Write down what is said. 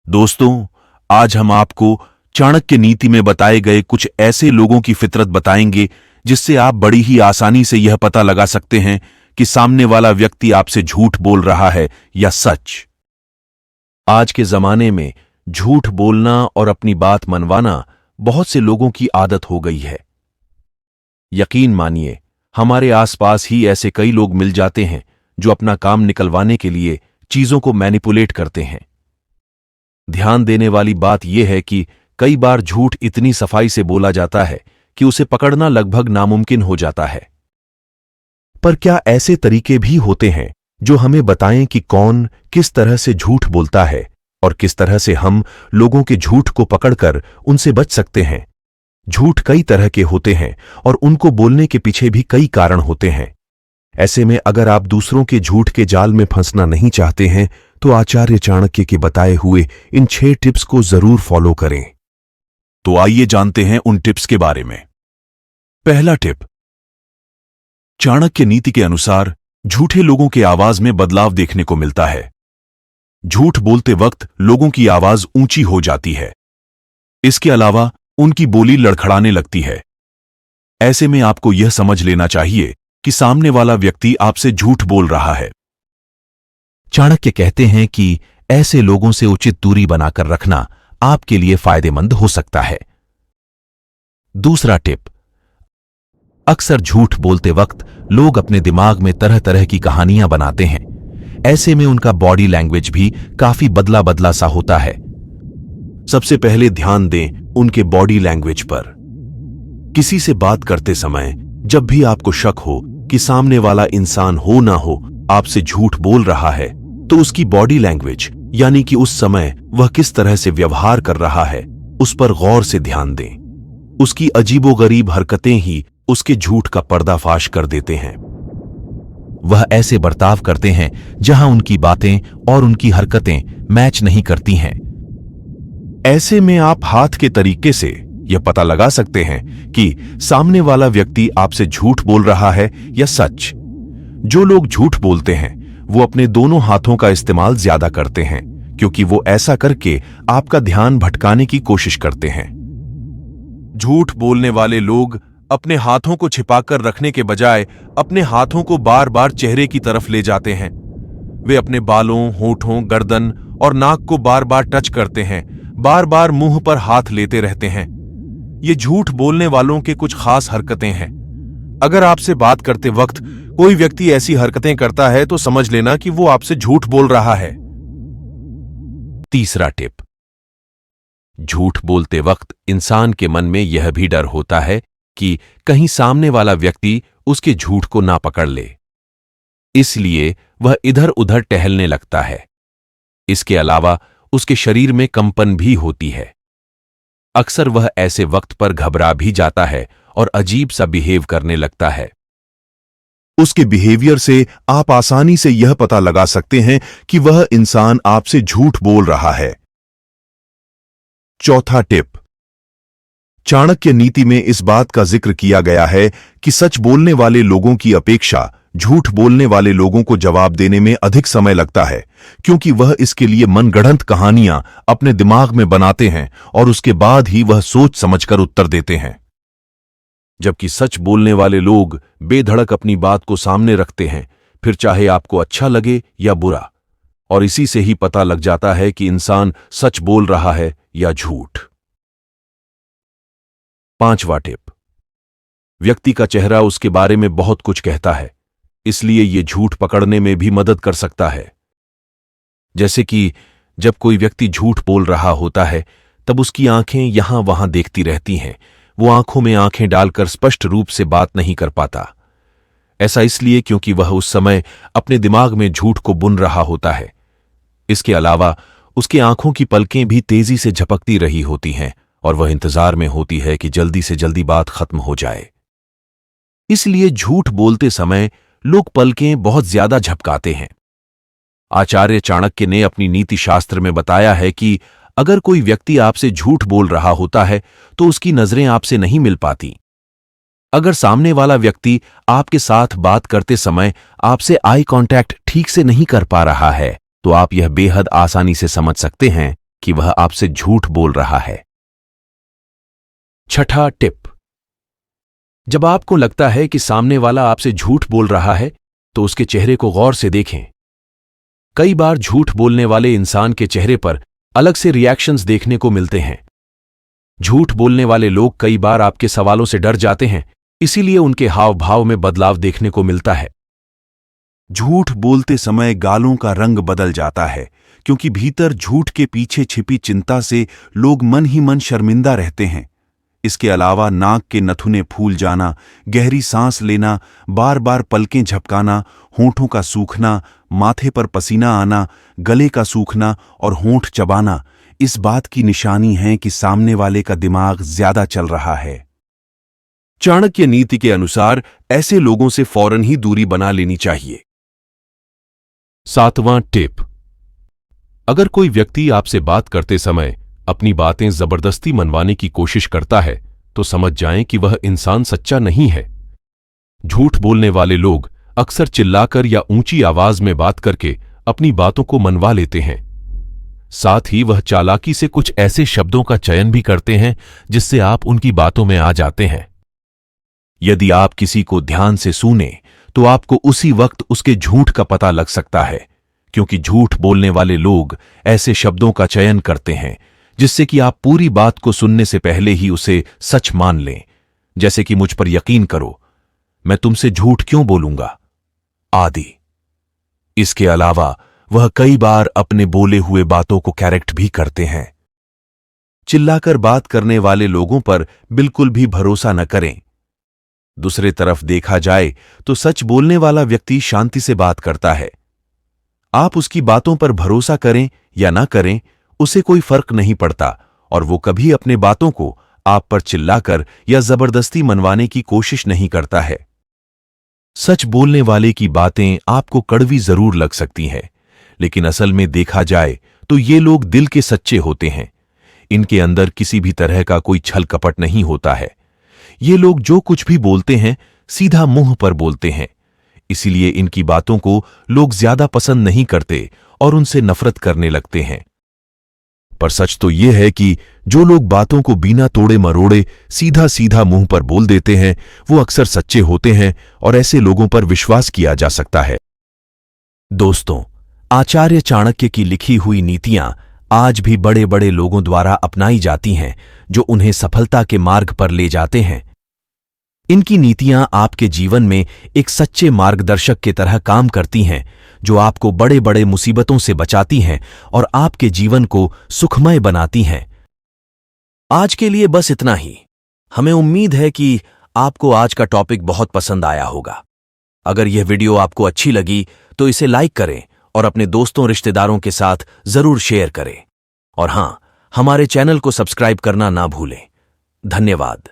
दोस्तों, आज हम आपको चाणक्य नीति में बताए गए कुछ ऐसे लोगों की फितरत बताएंगे जिससे आप बड़ी ही आसानी से यह पता लगा सकते हैं कि सामने वाला व्यक्ति आपसे झूठ बोल रहा है या सच। आज के जमाने में झूठ बोलना और अपनी बात मनवाना बहुत से लोगों की आदत हो गई है। यकीन मानिए, हमारे आसपास ही ऐसे कई लोग मिल जाते हैं जो अपना काम निकलवाने के लिए चीजों को मैनिपुलेट करते हैं। ध्यान देने वाली बात यह है कि कई बार झूठ इतनी सफाई से बोला जाता है कि उसे पकड़ना लगभग नामुमकिन हो जाता है। पर क्या ऐसे तरीके भी होते हैं जो हमें बताएं कि कौन किस तरह से झूठ बोलता है और किस तरह से हम लोगों के झूठ को पकड़कर उनसे बच सकते हैं? झूठ कई तरह के होते हैं और उनको बोलने के पीछे भी कई कारण होते हैं। ऐसे में अगर आप दूसरों के झूठ के जाल में फंसना नहीं चाहते हैं तो आचार्य चाणक्य के बताए हुए इन 6 टिप्स को जरूर फॉलो करें। तो आइए जानते हैं उन टिप्स के बारे में। पहला टिप, चाणक्य नीति के अनुसार झूठे लोगों के आवाज में बदलाव देखने को मिलता है। झूठ बोलते वक्त लोगों की आवाज ऊंची हो जाती है। इसके अलावा उनकी बोली लड़खड़ाने लगती है। ऐसे में आपको यह समझ लेना चाहिए कि सामने वाला व्यक्ति आपसे झूठ बोल रहा है। चाणक्य कहते हैं कि ऐसे लोगों से उचित दूरी बनाकर रखना आपके लिए फायदेमंद हो सकता है। दूसरा टिप, अक्सर झूठ बोलते वक्त लोग अपने दिमाग में तरह तरह की कहानियां बनाते हैं। ऐसे में उनका बॉडी लैंग्वेज भी काफी बदला बदला सा होता है। सबसे पहले ध्यान दें उनके बॉडी लैंग्वेज पर। किसी से बात करते समय जब भी आपको शक हो कि सामने वाला इंसान हो ना हो आपसे झूठ बोल रहा है, तो उसकी बॉडी लैंग्वेज यानी कि उस समय वह किस तरह से व्यवहार कर रहा है उस पर गौर से ध्यान दें। उसकी अजीबोगरीब हरकतें ही उसके झूठ का पर्दाफाश कर देते हैं। वह ऐसे बर्ताव करते हैं जहां उनकी बातें और उनकी हरकतें मैच नहीं करती हैं। ऐसे में आप हाथ के तरीके से यह पता लगा सकते हैं कि सामने वाला व्यक्ति आपसे झूठ बोल रहा है या सच। जो लोग झूठ बोलते हैं वो अपने दोनों हाथों का इस्तेमाल ज्यादा करते हैं, क्योंकि वो ऐसा करके आपका ध्यान भटकाने की कोशिश करते हैं। झूठ बोलने वाले लोग अपने हाथों को छिपाकर रखने के बजाय अपने हाथों को बार बार चेहरे की तरफ ले जाते हैं। वे अपने बालों, होठों, गर्दन और नाक को बार बार टच करते हैं, बार बार मुंह पर हाथ लेते रहते हैं। ये झूठ बोलने वालों के कुछ खास हरकतें हैं। अगर आपसे बात करते वक्त कोई व्यक्ति ऐसी हरकतें करता है तो समझ लेना कि वो आपसे झूठ बोल रहा है। तीसरा टिप, झूठ बोलते वक्त इंसान के मन में यह भी डर होता है कि कहीं सामने वाला व्यक्ति उसके झूठ को ना पकड़ ले, इसलिए वह इधर उधर टहलने लगता है। इसके अलावा उसके शरीर में कंपन भी होती है। अक्सर वह ऐसे वक्त पर घबरा भी जाता है और अजीब सा बिहेव करने लगता है। उसके बिहेवियर से आप आसानी से यह पता लगा सकते हैं कि वह इंसान आपसे झूठ बोल रहा है। चौथा टिप, चाणक्य नीति में इस बात का जिक्र किया गया है कि सच बोलने वाले लोगों की अपेक्षा झूठ बोलने वाले लोगों को जवाब देने में अधिक समय लगता है, क्योंकि वह इसके लिए मनगढ़ंत कहानियां अपने दिमाग में बनाते हैं और उसके बाद ही वह सोच समझकर उत्तर देते हैं। जबकि सच बोलने वाले लोग बेधड़क अपनी बात को सामने रखते हैं, फिर चाहे आपको अच्छा लगे या बुरा, और इसी से ही पता लग जाता है कि इंसान सच बोल रहा है या झूठ। पांचवा टिप, व्यक्ति का चेहरा उसके बारे में बहुत कुछ कहता है, इसलिए यह झूठ पकड़ने में भी मदद कर सकता है। जैसे कि जब कोई व्यक्ति झूठ बोल रहा होता है तब उसकी आंखें यहां वहां देखती रहती हैं। वो आंखों में आंखें डालकर स्पष्ट रूप से बात नहीं कर पाता। ऐसा इसलिए क्योंकि वह उस समय अपने दिमाग में झूठ को बुन रहा होता है। इसके अलावा उसकी आंखों की पलकें भी तेजी से झपकती रही होती हैं और वह इंतजार में होती है कि जल्दी से जल्दी बात खत्म हो जाए। इसलिए झूठ बोलते समय लोग पलकें बहुत ज्यादा झपकाते हैं। आचार्य चाणक्य ने अपनी नीति शास्त्र में बताया है कि अगर कोई व्यक्ति आपसे झूठ बोल रहा होता है तो उसकी नजरें आपसे नहीं मिल पाती। अगर सामने वाला व्यक्ति आपके साथ बात करते समय आपसे आई कांटेक्ट ठीक से नहीं कर पा रहा है तो आप यह बेहद आसानी से समझ सकते हैं कि वह आपसे झूठ बोल रहा है। छठा टिप। जब आपको लगता है कि सामने वाला आपसे झूठ बोल रहा है तो उसके चेहरे को गौर से देखें। कई बार झूठ बोलने वाले इंसान के चेहरे पर अलग से रिएक्शंस देखने को मिलते हैं। झूठ बोलने वाले लोग कई बार आपके सवालों से डर जाते हैं, इसीलिए उनके हाव भाव में बदलाव देखने को मिलता है। झूठ बोलते समय गालों का रंग बदल जाता है, क्योंकि भीतर झूठ के पीछे छिपी चिंता से लोग मन ही मन शर्मिंदा रहते हैं। इसके अलावा नाक के नथुने फूल जाना, गहरी सांस लेना, बार बार पलकें झपकाना, होंठों का सूखना, माथे पर पसीना आना, गले का सूखना और होंठ चबाना इस बात की निशानी है कि सामने वाले का दिमाग ज्यादा चल रहा है। चाणक्य नीति के अनुसार ऐसे लोगों से फौरन ही दूरी बना लेनी चाहिए। सातवां टिप। अगर कोई व्यक्ति आपसे बात करते समय अपनी बातें जबरदस्ती मनवाने की कोशिश करता है तो समझ जाएं कि वह इंसान सच्चा नहीं है। झूठ बोलने वाले लोग अक्सर चिल्लाकर या ऊंची आवाज में बात करके अपनी बातों को मनवा लेते हैं। साथ ही वह चालाकी से कुछ ऐसे शब्दों का चयन भी करते हैं जिससे आप उनकी बातों में आ जाते हैं। यदि आप किसी को ध्यान से सुने तो आपको उसी वक्त उसके झूठ का पता लग सकता है, क्योंकि झूठ बोलने वाले लोग ऐसे शब्दों का चयन करते हैं जिससे कि आप पूरी बात को सुनने से पहले ही उसे सच मान लें। जैसे कि मुझ पर यकीन करो, मैं तुमसे झूठ क्यों बोलूंगा, आदि। इसके अलावा वह कई बार अपने बोले हुए बातों को करेक्ट भी करते हैं। चिल्लाकर बात करने वाले लोगों पर बिल्कुल भी भरोसा न करें। दूसरी तरफ देखा जाए तो सच बोलने वाला व्यक्ति शांति से बात करता है। आप उसकी बातों पर भरोसा करें या ना करें, उसे कोई फर्क नहीं पड़ता और वो कभी अपने बातों को आप पर चिल्लाकर या जबरदस्ती मनवाने की कोशिश नहीं करता है। सच बोलने वाले की बातें आपको कड़वी जरूर लग सकती हैं, लेकिन असल में देखा जाए तो ये लोग दिल के सच्चे होते हैं। इनके अंदर किसी भी तरह का कोई छल कपट नहीं होता है। ये लोग जो कुछ भी बोलते हैं सीधा मुंह पर बोलते हैं। इसीलिए इनकी बातों को लोग ज्यादा पसंद नहीं करते और उनसे नफरत करने लगते हैं। पर सच तो यह है कि जो लोग बातों को बिना तोड़े मरोड़े सीधा सीधा मुंह पर बोल देते हैं वो अक्सर सच्चे होते हैं और ऐसे लोगों पर विश्वास किया जा सकता है। दोस्तों, आचार्य चाणक्य की लिखी हुई नीतियां आज भी बड़े बड़े लोगों द्वारा अपनाई जाती हैं जो उन्हें सफलता के मार्ग पर ले जाते हैं। इनकी नीतियां आपके जीवन में एक सच्चे मार्गदर्शक की तरह काम करती हैं, जो आपको बड़े बड़े मुसीबतों से बचाती हैं और आपके जीवन को सुखमय बनाती हैं। आज के लिए बस इतना ही। हमें उम्मीद है कि आपको आज का टॉपिक बहुत पसंद आया होगा। अगर यह वीडियो आपको अच्छी लगी तो इसे लाइक करें और अपने दोस्तों रिश्तेदारों के साथ जरूर शेयर करें। और हां, हमारे चैनल को सब्सक्राइब करना ना भूलें। धन्यवाद।